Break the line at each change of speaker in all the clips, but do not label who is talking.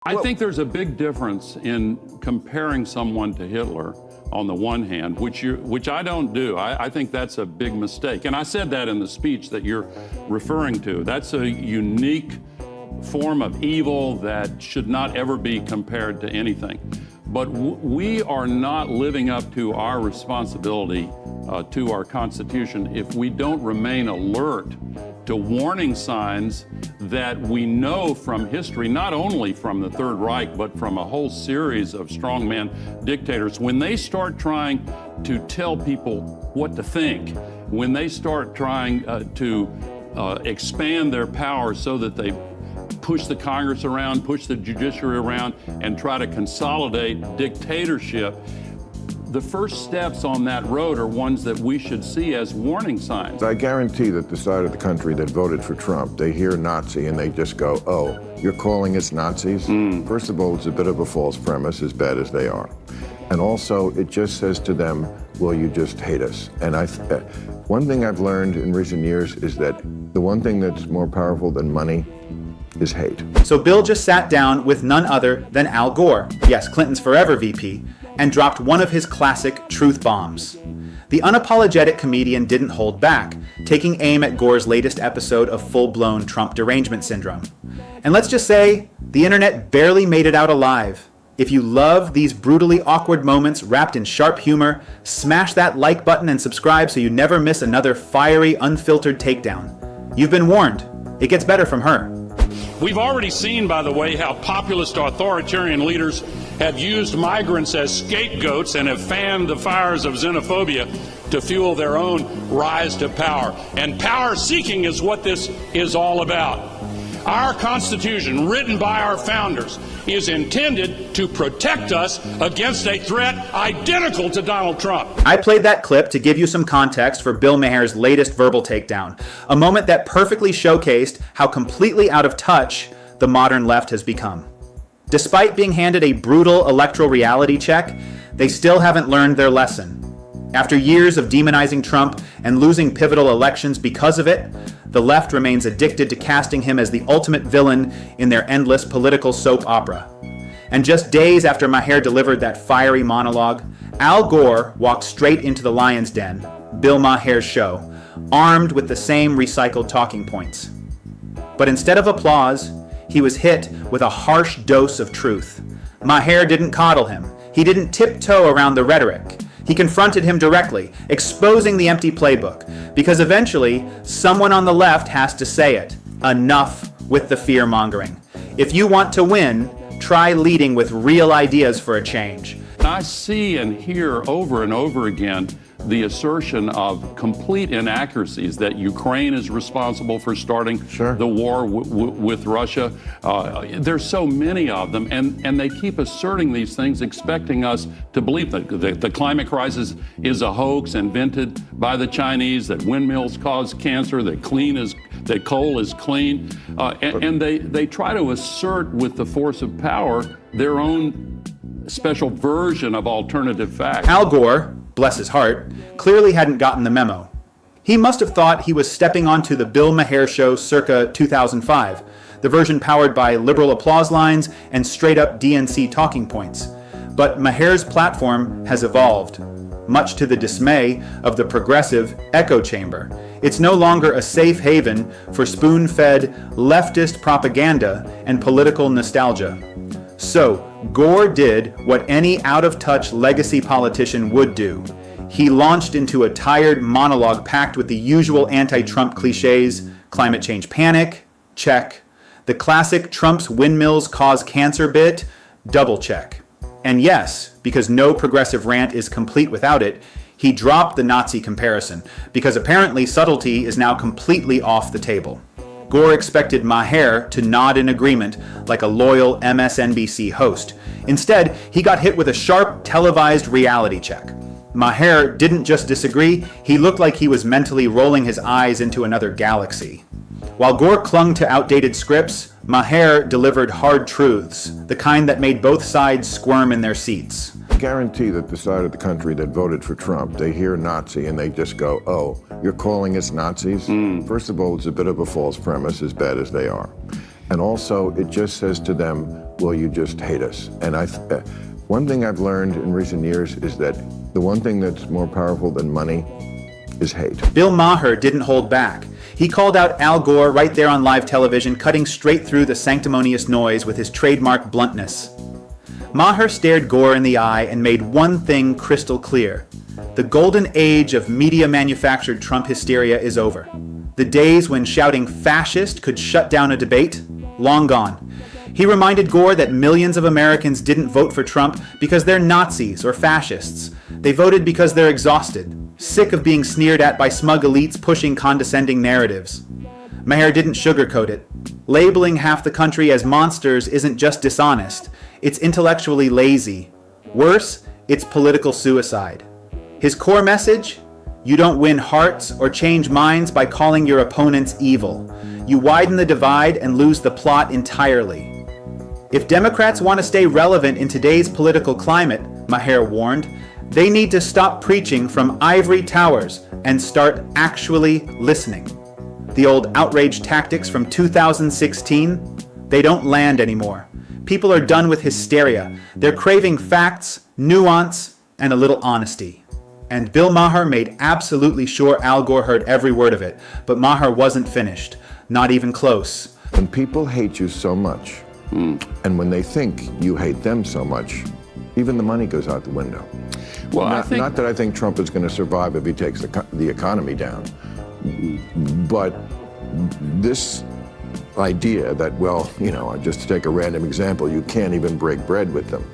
I think there's a big difference in comparing someone to Hitler on the one hand, which I don't do. I think that's a big mistake. And I said that in the speech that you're referring to. That's a unique form of evil that should not ever be compared to anything. But we are not living up to our responsibility to our Constitution if we don't remain alert to warning signs that we know from history, not only from the Third Reich, but from a whole series of strongman dictators. When they start trying to tell people what to think, when they start trying to expand their power so that they push the Congress around, push the judiciary around, and try to consolidate dictatorship, the first steps on that road are ones that we should see as warning signs.
I guarantee that the side of the country that voted for Trump, they hear Nazi and they just go, oh, you're calling us Nazis? First of all, it's a bit of a false premise, as bad as they are. And also, it just says to them, well, you just hate us. And one thing I've learned in recent years is that the one thing that's more powerful than money is hate.
So Bill just sat down with none other than Al Gore, yes, Clinton's forever VP, and dropped one of his classic truth bombs. The unapologetic comedian didn't hold back, taking aim at Gore's latest episode of full-blown Trump derangement syndrome. And let's just say, the internet barely made it out alive. If you love these brutally awkward moments wrapped in sharp humor, smash that like button and subscribe so you never miss another fiery, unfiltered takedown. You've been warned. It gets better from her.
We've already seen, by the way, how populist authoritarian leaders have used migrants as scapegoats and have fanned the fires of xenophobia to fuel their own rise to power. And power seeking is what this is all about. Our Constitution, written by our founders, is intended to protect us against a threat identical to Donald Trump.
I played that clip to give you some context for Bill Maher's latest verbal takedown, a moment that perfectly showcased how completely out of touch the modern left has become. Despite being handed a brutal electoral reality check, they still haven't learned their lesson. After years of demonizing Trump and losing pivotal elections because of it, the left remains addicted to casting him as the ultimate villain in their endless political soap opera. And just days after Maher delivered that fiery monologue, Al Gore walked straight into the lion's den, Bill Maher's show, armed with the same recycled talking points. But instead of applause, he was hit with a harsh dose of truth. Maher didn't coddle him. He didn't tiptoe around the rhetoric. He confronted him directly, exposing the empty playbook, because eventually, someone on the left has to say it. Enough with the fear-mongering. If you want to win, try leading with real ideas for a change.
I see and hear over and over again the assertion of complete inaccuracies that Ukraine is responsible for starting the war with Russia. There's so many of them, and they keep asserting these things, expecting us to believe that the climate crisis is a hoax invented by the Chinese, that windmills cause cancer, that coal is clean, and they try to assert with the force of power their own special version of alternative facts.
Al Gore, bless his heart, clearly hadn't gotten the memo. He must have thought he was stepping onto the Bill Maher show circa 2005, the version powered by liberal applause lines and straight-up DNC talking points. But Maher's platform has evolved, much to the dismay of the progressive echo chamber. It's no longer a safe haven for spoon-fed leftist propaganda and political nostalgia. So, Gore did what any out-of-touch legacy politician would do. He launched into a tired monologue packed with the usual anti-Trump cliches: climate change panic, check. The classic Trump's windmills cause cancer bit, double check. And yes, because no progressive rant is complete without it, he dropped the Nazi comparison, because apparently subtlety is now completely off the table. Gore expected Maher to nod in agreement like a loyal MSNBC host. Instead, he got hit with a sharp, televised reality check. Maher didn't just disagree, he looked like he was mentally rolling his eyes into another galaxy. While Gore clung to outdated scripts, Maher delivered hard truths, the kind that made both sides squirm in their seats.
I guarantee that the side of the country that voted for Trump, they hear Nazi and they just go, oh, you're calling us Nazis? First of all, it's a bit of a false premise, as bad as they are. And also, it just says to them, will you just hate us? And one thing I've learned in recent years is that the one thing that's more powerful than money is hate.
Bill Maher didn't hold back. He called out Al Gore right there on live television, cutting straight through the sanctimonious noise with his trademark bluntness. Maher stared Gore in the eye and made one thing crystal clear. The golden age of media-manufactured Trump hysteria is over. The days when shouting fascist could shut down a debate, long gone. He reminded Gore that millions of Americans didn't vote for Trump because they're Nazis or fascists. They voted because they're exhausted, sick of being sneered at by smug elites pushing condescending narratives. Maher didn't sugarcoat it. Labeling half the country as monsters isn't just dishonest, it's intellectually lazy. Worse, it's political suicide. His core message? You don't win hearts or change minds by calling your opponents evil. You widen the divide and lose the plot entirely. If Democrats want to stay relevant in today's political climate, Maher warned, they need to stop preaching from ivory towers and start actually listening. The old outrage tactics from 2016, they don't land anymore. People are done with hysteria. They're craving facts, nuance, and a little honesty. And Bill Maher made absolutely sure Al Gore heard every word of it, but Maher wasn't finished, not even close.
When people hate you so much, and when they think you hate them so much, even the money goes out the window.
Well,
Not that I think Trump is going to survive if he takes the economy down, but this idea that, well, just to take a random example, you can't even break bread with them.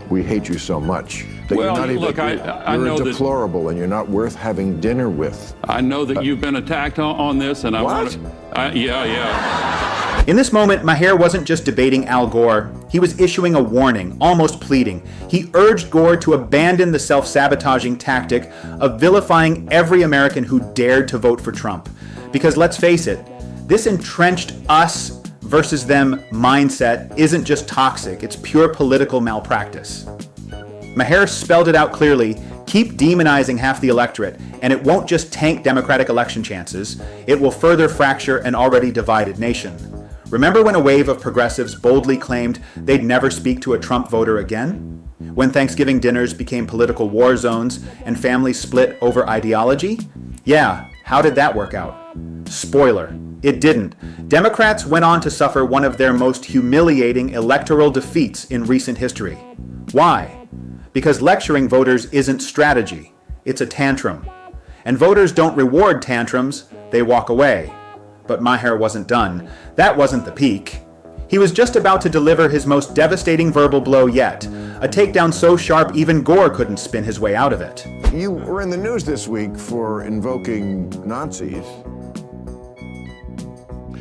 We hate you so much that
Well,
you're not even,
look, I know
you're
that-
deplorable and you're not worth having dinner with.
I know that you've been attacked on this, and I
What?
want to. Yeah.
In this moment, Maher wasn't just debating Al Gore. He was issuing a warning, almost pleading. He urged Gore to abandon the self-sabotaging tactic of vilifying every American who dared to vote for Trump. Because let's face it, this entrenched us versus them mindset isn't just toxic, it's pure political malpractice. Maher spelled it out clearly: keep demonizing half the electorate, and it won't just tank Democratic election chances, it will further fracture an already divided nation. Remember when a wave of progressives boldly claimed they'd never speak to a Trump voter again? When Thanksgiving dinners became political war zones and families split over ideology? Yeah, how did that work out? Spoiler, it didn't. Democrats went on to suffer one of their most humiliating electoral defeats in recent history. Why? Because lecturing voters isn't strategy, it's a tantrum. And voters don't reward tantrums, they walk away. But Maher wasn't done. That wasn't the peak. He was just about to deliver his most devastating verbal blow yet, a takedown so sharp even Gore couldn't spin his way out of it.
You were in the news this week for invoking Nazis.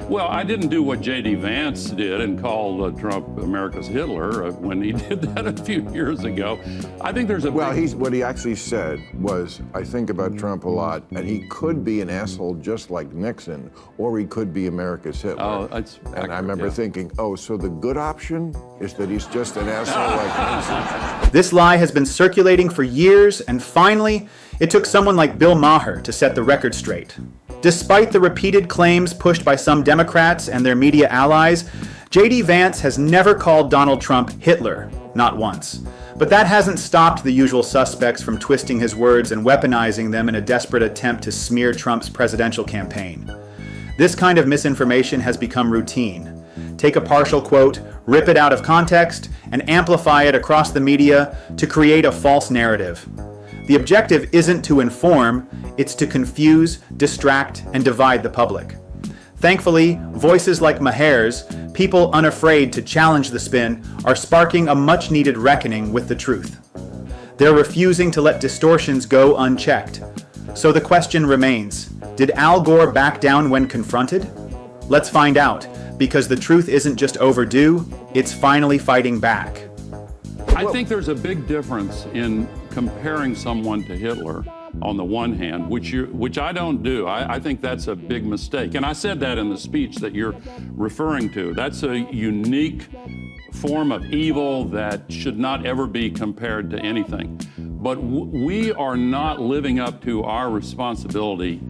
Well, I didn't do what J.D. Vance did and call Trump America's Hitler when he did that a few years ago. I think there's a
Well, what he actually said was, I think about Trump a lot, and he could be an asshole just like Nixon, or he could be America's Hitler.
Oh, that's
and
accurate,
I remember
yeah.
thinking, so the good option is that he's just an asshole like Nixon.
This lie has been circulating for years, and finally, it took someone like Bill Maher to set the record straight. Despite the repeated claims pushed by some Democrats and their media allies, J.D. Vance has never called Donald Trump Hitler, not once. But that hasn't stopped the usual suspects from twisting his words and weaponizing them in a desperate attempt to smear Trump's presidential campaign. This kind of misinformation has become routine. Take a partial quote, rip it out of context, and amplify it across the media to create a false narrative. The objective isn't to inform, it's to confuse, distract, and divide the public. Thankfully, voices like Maher's, people unafraid to challenge the spin, are sparking a much-needed reckoning with the truth. They're refusing to let distortions go unchecked. So the question remains, did Al Gore back down when confronted? Let's find out, because the truth isn't just overdue, it's finally fighting back.
I think there's a big difference in comparing someone to Hitler on the one hand, which I don't do. I think that's a big mistake. And I said that in the speech that you're referring to. That's a unique form of evil that should not ever be compared to anything. But we are not living up to our responsibility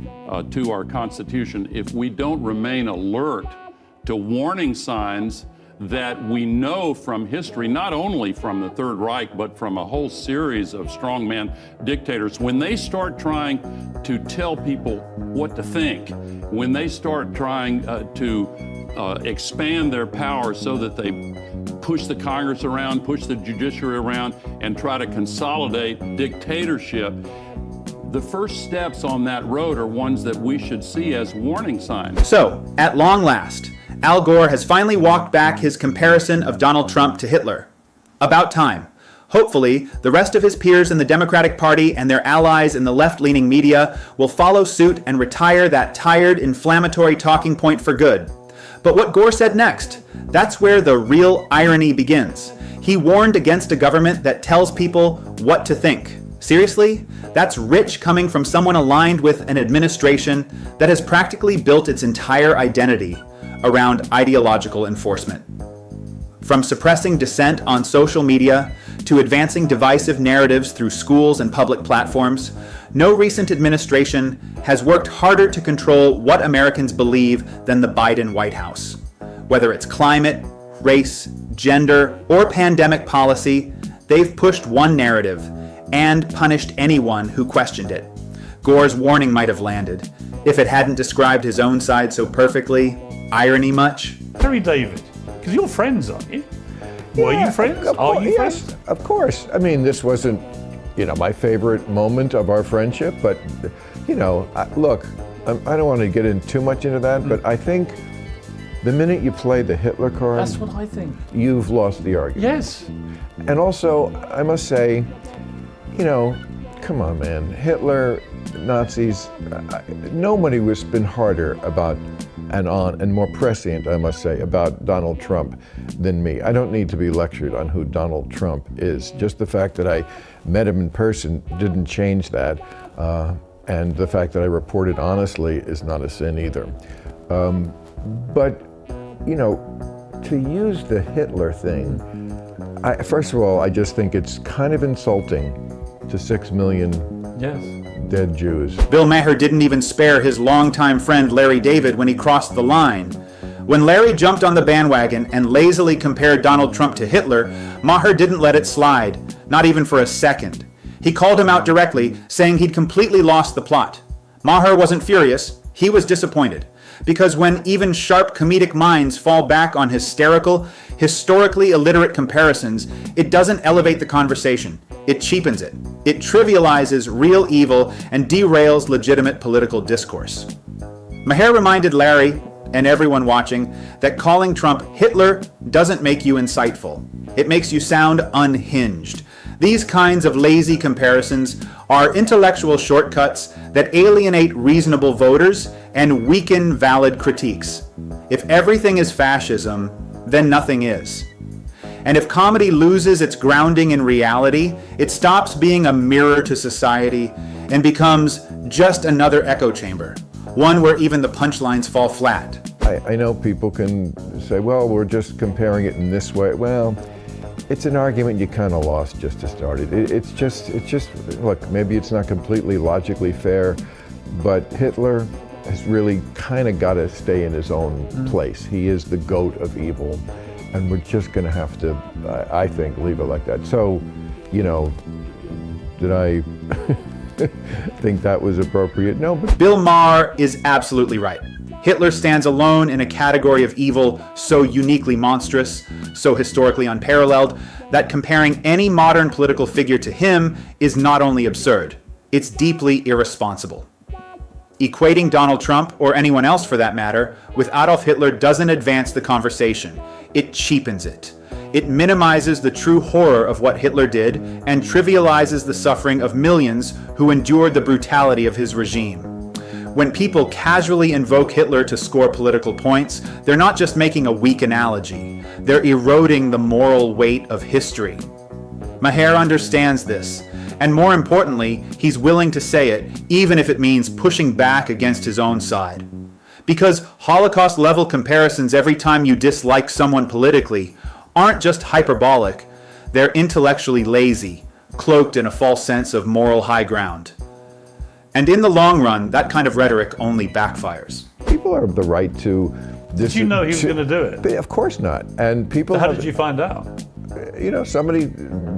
to our Constitution if we don't remain alert to warning signs that we know from history, not only from the Third Reich, but from a whole series of strongman dictators. When they start trying to tell people what to think, when they start trying to expand their power so that they push the Congress around, push the judiciary around, and try to consolidate dictatorship, the first steps on that road are ones that we should see as warning signs.
So, at long last, Al Gore has finally walked back his comparison of Donald Trump to Hitler. About time. Hopefully, the rest of his peers in the Democratic Party and their allies in the left-leaning media will follow suit and retire that tired, inflammatory talking point for good. But what Gore said next, that's where the real irony begins. He warned against a government that tells people what to think. Seriously? That's rich coming from someone aligned with an administration that has practically built its entire identity around ideological enforcement. From suppressing dissent on social media to advancing divisive narratives through schools and public platforms, no recent administration has worked harder to control what Americans believe than the Biden White House. Whether it's climate, race, gender, or pandemic policy, they've pushed one narrative and punished anyone who questioned it. Gore's warning might have landed if it hadn't described his own side so perfectly. Irony much?
Larry David, because you're friends, aren't you? Were you friends? Are you
yes,
friends?
of course. I mean, this wasn't, my favorite moment of our friendship, but, look, I don't want to get in too much into that, but I think the minute you play the Hitler card,
That's what I think.
you've lost the argument.
Yes.
And also, I must say, come on, man. Hitler, Nazis, nobody has been harder about and more prescient, I must say, about Donald Trump than me. I don't need to be lectured on who Donald Trump is. Just the fact that I met him in person didn't change that. And the fact that I reported honestly is not a sin either. But, to use the Hitler thing, first of all, I just think it's kind of insulting to 6 million dead Jews.
Bill Maher didn't even spare his longtime friend Larry David when he crossed the line. When Larry jumped on the bandwagon and lazily compared Donald Trump to Hitler, Maher didn't let it slide, not even for a second. He called him out directly, saying he'd completely lost the plot. Maher wasn't furious, he was disappointed. Because when even sharp comedic minds fall back on hysterical, historically illiterate comparisons, it doesn't elevate the conversation. It cheapens it. It trivializes real evil and derails legitimate political discourse. Maher reminded Larry, and everyone watching, that calling Trump Hitler doesn't make you insightful. It makes you sound unhinged. These kinds of lazy comparisons are intellectual shortcuts that alienate reasonable voters and weaken valid critiques. If everything is fascism, then nothing is. And if comedy loses its grounding in reality, it stops being a mirror to society and becomes just another echo chamber, one where even the punchlines fall flat.
I know people can say, well, we're just comparing it in this way. Well, it's an argument you kind of lost just to start it. It's just, look, maybe it's not completely logically fair, but Hitler has really kind of got to stay in his own place. He is the goat of evil, and we're just going to have to, I think, leave it like that. So, did I think that was appropriate? No, but
Bill Maher is absolutely right. Hitler stands alone in a category of evil so uniquely monstrous, so historically unparalleled, that comparing any modern political figure to him is not only absurd, it's deeply irresponsible. Equating Donald Trump, or anyone else for that matter, with Adolf Hitler doesn't advance the conversation. It cheapens it. It minimizes the true horror of what Hitler did and trivializes the suffering of millions who endured the brutality of his regime. When people casually invoke Hitler to score political points, they're not just making a weak analogy. They're eroding the moral weight of history. Maher understands this, and more importantly, he's willing to say it, even if it means pushing back against his own side. Because Holocaust-level comparisons every time you dislike someone politically aren't just hyperbolic, they're intellectually lazy, cloaked in a false sense of moral high ground. And in the long run, that kind of rhetoric only backfires.
people have the right to
Did you know he was going to do it?
Of course not. And people.
How did you find out?
Somebody,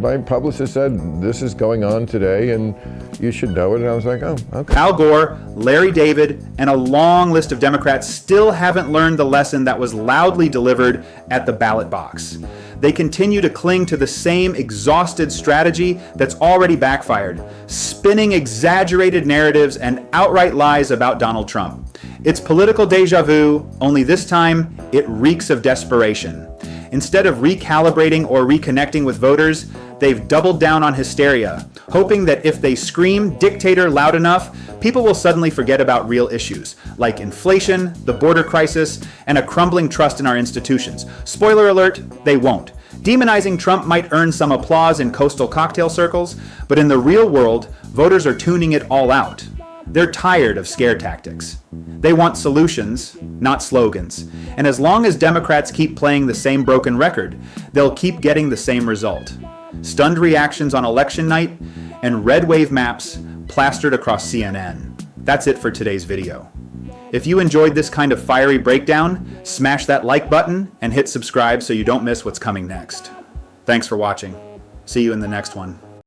my publicist said, this is going on today and you should know it. And I was like, oh, okay.
Al Gore, Larry David, and a long list of Democrats still haven't learned the lesson that was loudly delivered at the ballot box. They continue to cling to the same exhausted strategy that's already backfired, spinning exaggerated narratives and outright lies about Donald Trump. It's political deja vu, only this time it reeks of desperation. Instead of recalibrating or reconnecting with voters, they've doubled down on hysteria, hoping that if they scream dictator loud enough, people will suddenly forget about real issues, like inflation, the border crisis, and a crumbling trust in our institutions. Spoiler alert, they won't. Demonizing Trump might earn some applause in coastal cocktail circles, but in the real world, voters are tuning it all out. They're tired of scare tactics. They want solutions, not slogans. And as long as Democrats keep playing the same broken record, they'll keep getting the same result. Stunned reactions on election night and red wave maps plastered across CNN. That's it for today's video. If you enjoyed this kind of fiery breakdown, smash that like button and hit subscribe so you don't miss what's coming next. Thanks for watching. See you in the next one.